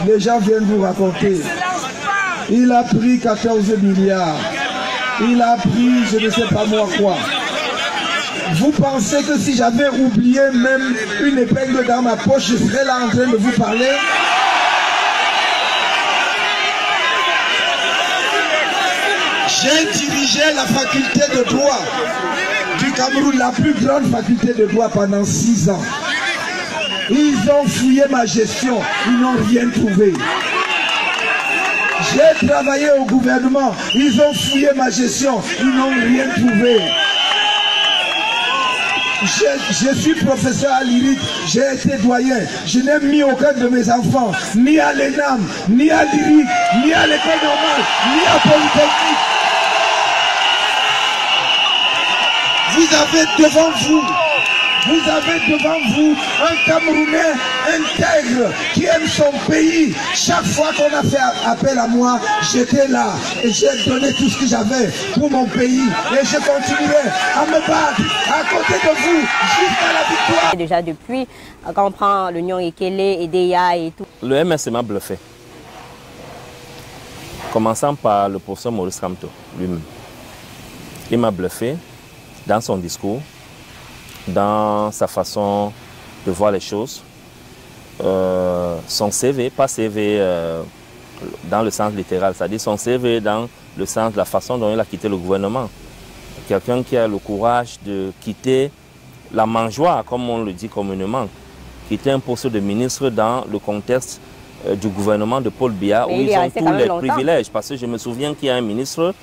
Les gens viennent vous raconter. Il a pris 14 milliards. Il a pris je ne sais pas moi quoi. Vous pensez que si j'avais oublié même une épingle dans ma poche, je serais là en train de vous parler? J'ai dirigé la faculté de droit du Cameroun, la plus grande faculté de droit pendant 6 ans. Ils ont fouillé ma gestion, ils n'ont rien trouvé. J'ai travaillé au gouvernement, ils ont fouillé ma gestion, ils n'ont rien trouvé. Je suis professeur à l'IRIT, j'ai été doyen. Je n'ai mis aucun de mes enfants, ni à l'ENAM, ni à l'IRIT, ni à l'école normale, ni à Polytechnique. Vous avez devant vous un Camerounais intègre qui aime son pays. Chaque fois qu'on a fait appel à moi, j'étais là et j'ai donné tout ce que j'avais pour mon pays. Et je continuerai à me battre à côté de vous jusqu'à la victoire. Déjà depuis, quand on prend l'Union Ekele, EDEA et tout. Le MRC m'a bluffé. Commençant par le professeur Maurice Kamto lui-même. Il m'a bluffé dans son discours, dans sa façon de voir les choses. Son CV, pas CV dans le sens littéral, c'est-à-dire son CV dans le sens de la façon dont il a quitté le gouvernement. Quelqu'un qui a le courage de quitter la mangeoire, comme on le dit communément, quitter un poste de ministre dans le contexte du gouvernement de Paul Biya, où ils ont tous les privilèges. Parce que je me souviens qu'il y a un ministre,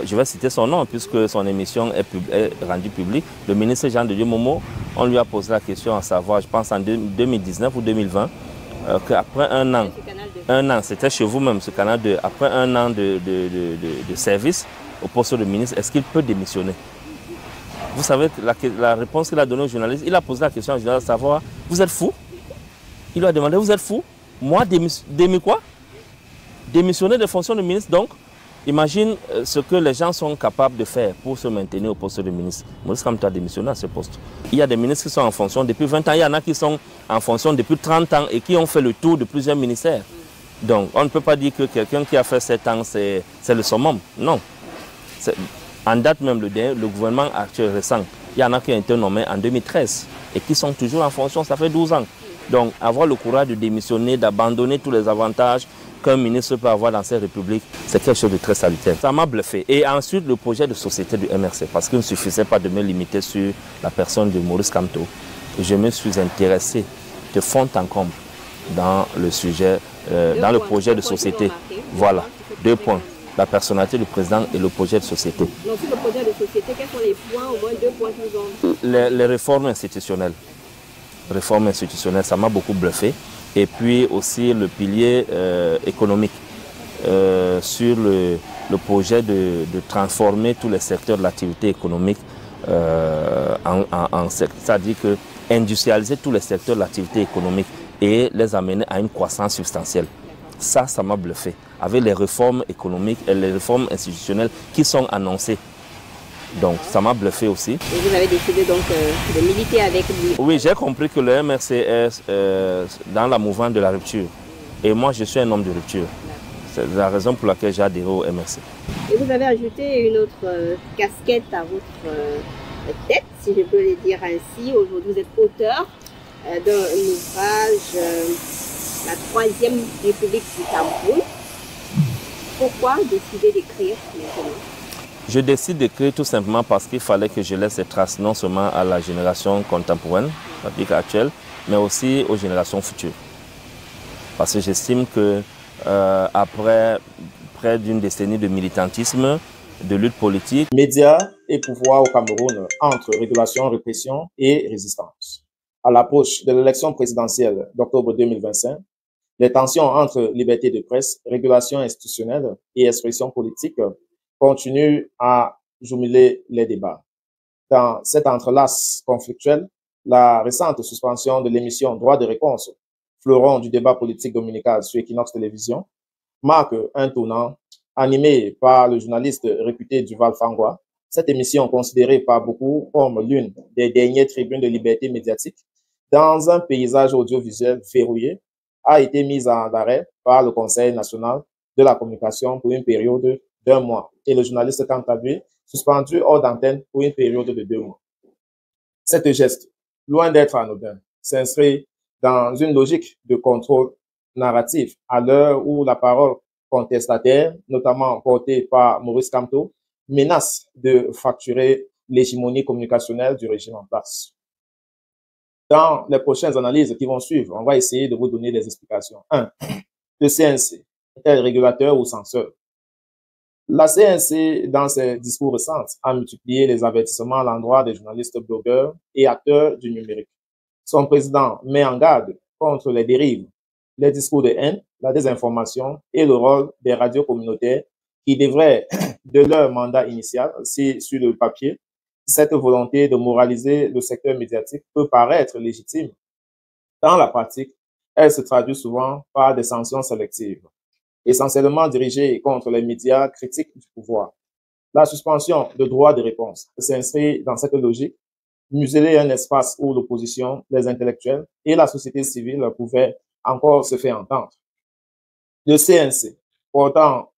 je vais citer son nom puisque son émission est rendue publique, le ministre Jean de Dieu Momo. On lui a posé la question à savoir, je pense en 2019 ou 2020, qu'après un an, c'était chez vous-même ce canal 2, après un an de service au poste de ministre, est-ce qu'il peut démissionner? Vous savez la réponse qu'il a donnée au journaliste, il a posé la question au journaliste à savoir, vous êtes fou? Il lui a demandé, vous êtes fou? Moi, démissionner de fonction de ministre, donc imagine ce que les gens sont capables de faire pour se maintenir au poste de ministre. Maurice Kamto a démissionné à ce poste. Il y a des ministres qui sont en fonction depuis 20 ans, il y en a qui sont en fonction depuis 30 ans et qui ont fait le tour de plusieurs ministères. Donc on ne peut pas dire que quelqu'un qui a fait 7 ans, c'est le summum. Non. En date même, le gouvernement actuel récent, il y en a qui ont été nommés en 2013 et qui sont toujours en fonction, ça fait 12 ans. Donc avoir le courage de démissionner, d'abandonner tous les avantages qu'un ministre peut avoir dans cette république, c'est quelque chose de très salutaire. Ça m'a bluffé. Et ensuite, le projet de société du MRC, parce qu'il ne suffisait pas de me limiter sur la personne de Maurice Kamto. Je me suis intéressé de fond en comble dans le sujet, dans le projet de société. Voilà, 2 points. La personnalité du président et le projet de société. Donc, sur le projet de société, quels sont les points, au moins 2 points qui vous ont... Les réformes institutionnelles. Réforme institutionnelle, ça m'a beaucoup bluffé. Et puis aussi le pilier économique sur le projet de transformer tous les secteurs de l'activité économique c'est-à-dire que industrialiser tous les secteurs de l'activité économique et les amener à une croissance substantielle. Ça m'a bluffé. Avec les réformes économiques et les réformes institutionnelles qui sont annoncées. Donc ça m'a bluffé aussi. Et vous avez décidé donc de militer avec lui? Oui, j'ai compris que le MRC est dans la mouvance de la rupture. Et moi, je suis un homme de rupture. C'est la raison pour laquelle j'ai adhéré au MRC. Et vous avez ajouté une autre casquette à votre tête, si je peux le dire ainsi. Aujourd'hui, vous êtes auteur d'un ouvrage, La Troisième République du Cameroun. Pourquoi décider d'écrire maintenant? Je décide d'écrire tout simplement parce qu'il fallait que je laisse des traces non seulement à la génération contemporaine, la actuelle, mais aussi aux générations futures. Parce que j'estime que après près d'une décennie de militantisme, de lutte politique... Médias et pouvoir au Cameroun entre régulation, répression et résistance. À l'approche de l'élection présidentielle d'octobre 2025, les tensions entre liberté de presse, régulation institutionnelle et expression politique continue à jumeler les débats. Dans cet entrelace conflictuel, la récente suspension de l'émission Droit de réponse, fleuron du débat politique dominical sur Equinox Télévision, marque un tournant animé par le journaliste réputé Duval Fangwa. Cette émission, considérée par beaucoup comme l'une des dernières tribunes de liberté médiatique, dans un paysage audiovisuel verrouillé, a été mise en arrêt par le Conseil national de la communication pour une période d'1 mois et le journaliste, quant à lui, suspendu hors d'antenne pour une période de 2 mois. Cet geste, loin d'être anodin, s'inscrit dans une logique de contrôle narratif à l'heure où la parole contestataire, notamment portée par Maurice Kamto, menace de fracturer l'hégémonie communicationnelle du régime en place. Dans les prochaines analyses qui vont suivre, on va essayer de vous donner des explications. 1. Le CNC est-elle régulateur ou censeur? La CNC, dans ses discours récents, a multiplié les avertissements à l'endroit des journalistes, blogueurs et acteurs du numérique. Son président met en garde contre les dérives, les discours de haine, la désinformation et le rôle des radios communautaires qui devraient, de leur mandat initial, si sur le papier, cette volonté de moraliser le secteur médiatique peut paraître légitime. Dans la pratique, elle se traduit souvent par des sanctions sélectives, essentiellement dirigées contre les médias critiques du pouvoir. La suspension de droit de réponse s'inscrit dans cette logique, museler un espace où l'opposition, les intellectuels et la société civile pouvaient encore se faire entendre. Le CNC, pourtant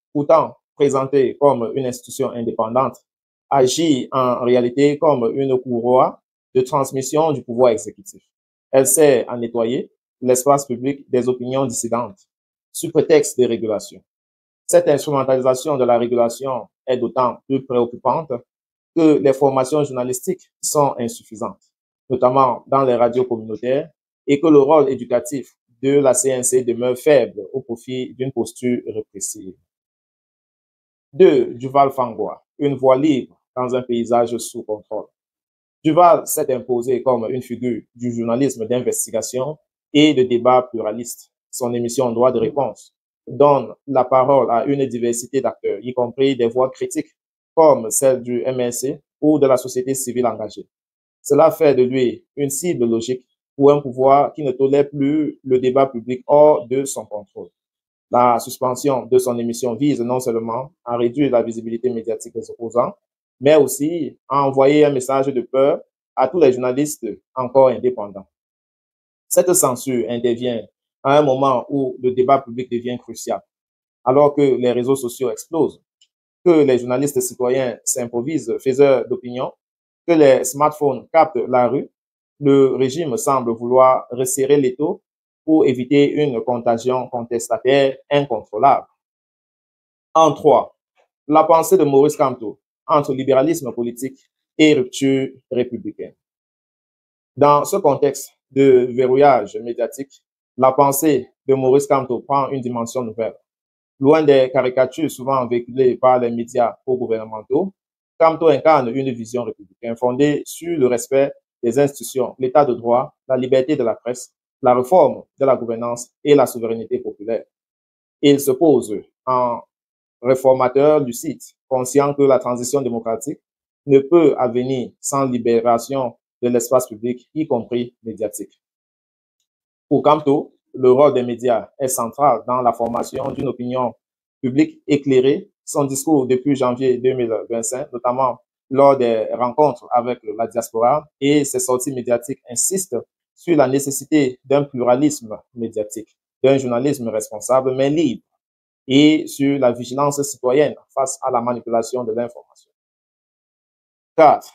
présenté comme une institution indépendante, agit en réalité comme une courroie de transmission du pouvoir exécutif. Elle sert à nettoyer l'espace public des opinions dissidentes, sous prétexte de régulation. Cette instrumentalisation de la régulation est d'autant plus préoccupante que les formations journalistiques sont insuffisantes, notamment dans les radios communautaires, et que le rôle éducatif de la CNC demeure faible au profit d'une posture répressive. 2. Duval Fangoa, une voix libre dans un paysage sous contrôle. Duval s'est imposé comme une figure du journalisme d'investigation et de débat pluraliste. Son émission Droit de réponse donne la parole à une diversité d'acteurs, y compris des voix critiques comme celle du MNC ou de la société civile engagée. Cela fait de lui une cible logique pour un pouvoir qui ne tolère plus le débat public hors de son contrôle. La suspension de son émission vise non seulement à réduire la visibilité médiatique des opposants, mais aussi à envoyer un message de peur à tous les journalistes encore indépendants. Cette censure intervient à un moment où le débat public devient crucial, alors que les réseaux sociaux explosent, que les journalistes citoyens s'improvisent faiseurs d'opinion, que les smartphones captent la rue, le régime semble vouloir resserrer l'étau pour éviter une contagion contestataire incontrôlable. En 3, la pensée de Maurice Kamto entre libéralisme politique et rupture républicaine. Dans ce contexte de verrouillage médiatique, la pensée de Maurice Kamto prend une dimension nouvelle. Loin des caricatures souvent véhiculées par les médias pro-gouvernementaux, Kamto incarne une vision républicaine fondée sur le respect des institutions, l'état de droit, la liberté de la presse, la réforme de la gouvernance et la souveraineté populaire. Il se pose en réformateur lucide, conscient que la transition démocratique ne peut advenir sans libération de l'espace public, y compris médiatique. Pour Kamto, le rôle des médias est central dans la formation d'une opinion publique éclairée. Son discours depuis janvier 2025, notamment lors des rencontres avec la diaspora et ses sorties médiatiques, insistent sur la nécessité d'un pluralisme médiatique, d'un journalisme responsable mais libre et sur la vigilance citoyenne face à la manipulation de l'information. 4.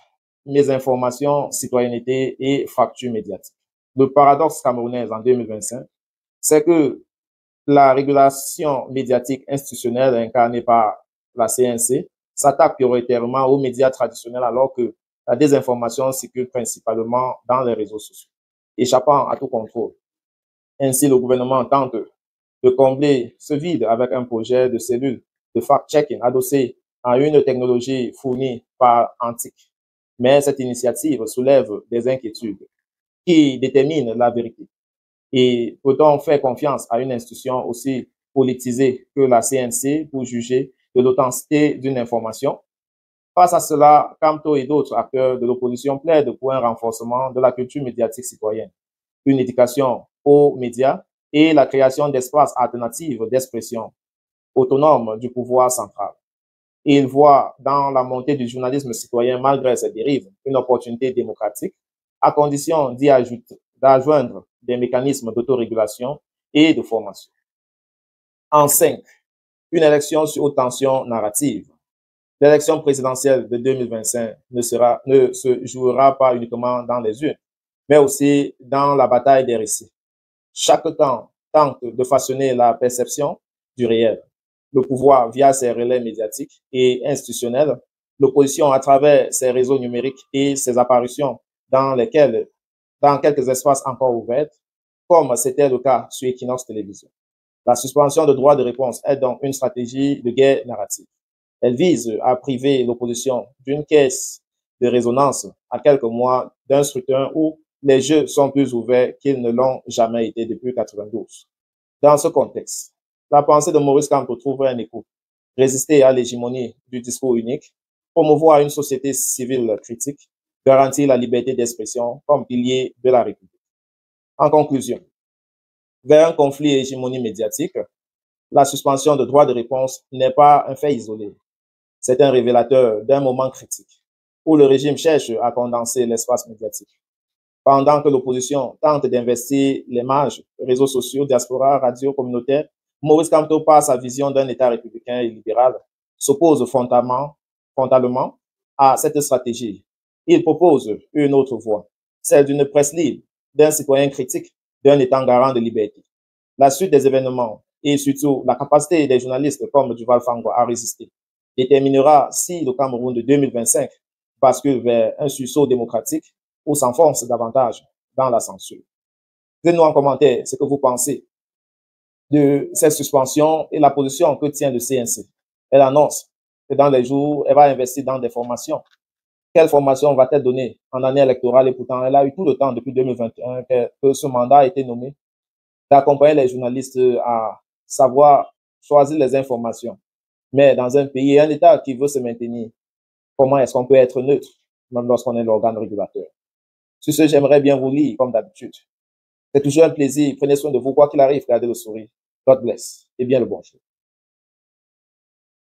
Mésinformation, citoyenneté et fracture médiatique. Le paradoxe camerounais en 2025, c'est que la régulation médiatique institutionnelle incarnée par la CNC s'attaque prioritairement aux médias traditionnels alors que la désinformation circule principalement dans les réseaux sociaux, échappant à tout contrôle. Ainsi, le gouvernement tente de combler ce vide avec un projet de cellule de fact-checking adossé à une technologie fournie par Antique. Mais cette initiative soulève des inquiétudes. Qui détermine la vérité? Et peut-on faire confiance à une institution aussi politisée que la CNC pour juger de l'authenticité d'une information? Face à cela, Kamto et d'autres acteurs de l'opposition plaident pour un renforcement de la culture médiatique citoyenne, une éducation aux médias et la création d'espaces alternatifs d'expression autonomes du pouvoir central. Ils voient dans la montée du journalisme citoyen, malgré ses dérives, une opportunité démocratique, à condition d'y adjoindre des mécanismes d'autorégulation et de formation. En 5, une élection sur haute tension narrative. L'élection présidentielle de 2025 ne se jouera pas uniquement dans les urnes, mais aussi dans la bataille des récits. Chaque camp tente de façonner la perception du réel. Le pouvoir via ses relais médiatiques et institutionnels, l'opposition à travers ses réseaux numériques et ses apparitions dans quelques espaces encore ouverts, comme c'était le cas sur Equinox Télévision. La suspension de droit de réponse est donc une stratégie de guerre narrative. Elle vise à priver l'opposition d'une caisse de résonance à quelques mois d'un scrutin où les jeux sont plus ouverts qu'ils ne l'ont jamais été depuis 1992. Dans ce contexte, la pensée de Maurice Kamto trouve un écho. Résister à l'hégémonie du discours unique, promouvoir une société civile critique, garantir la liberté d'expression comme pilier de la République. En conclusion, vers un conflit hégémonie médiatique, la suspension de droit de réponse n'est pas un fait isolé. C'est un révélateur d'un moment critique où le régime cherche à condenser l'espace médiatique. Pendant que l'opposition tente d'investir les marges, réseaux sociaux, diaspora, radio, communautaire, Maurice Kamto, par sa vision d'un État républicain et libéral, s'oppose frontalement à cette stratégie. Il propose une autre voie, celle d'une presse libre, d'un citoyen critique, d'un État garant de liberté. La suite des événements et surtout la capacité des journalistes comme Duval Fangwa à résister déterminera si le Cameroun de 2025 bascule vers un sursaut démocratique ou s'enfonce davantage dans la censure. Dites-nous en commentaire ce que vous pensez de cette suspension et la position que tient le CNC. Elle annonce que dans les jours, elle va investir dans des formations. Quelle formation va-t-elle donner en année électorale? Et pourtant, elle a eu tout le temps depuis 2021 que ce mandat a été nommé d'accompagner les journalistes à savoir choisir les informations. Mais dans un pays et un État qui veut se maintenir, comment est-ce qu'on peut être neutre, même lorsqu'on est l'organe régulateur? Sur ce, j'aimerais bien vous lire, comme d'habitude. C'est toujours un plaisir. Prenez soin de vous, quoi qu'il arrive, gardez le sourire. God bless et bien le bonjour.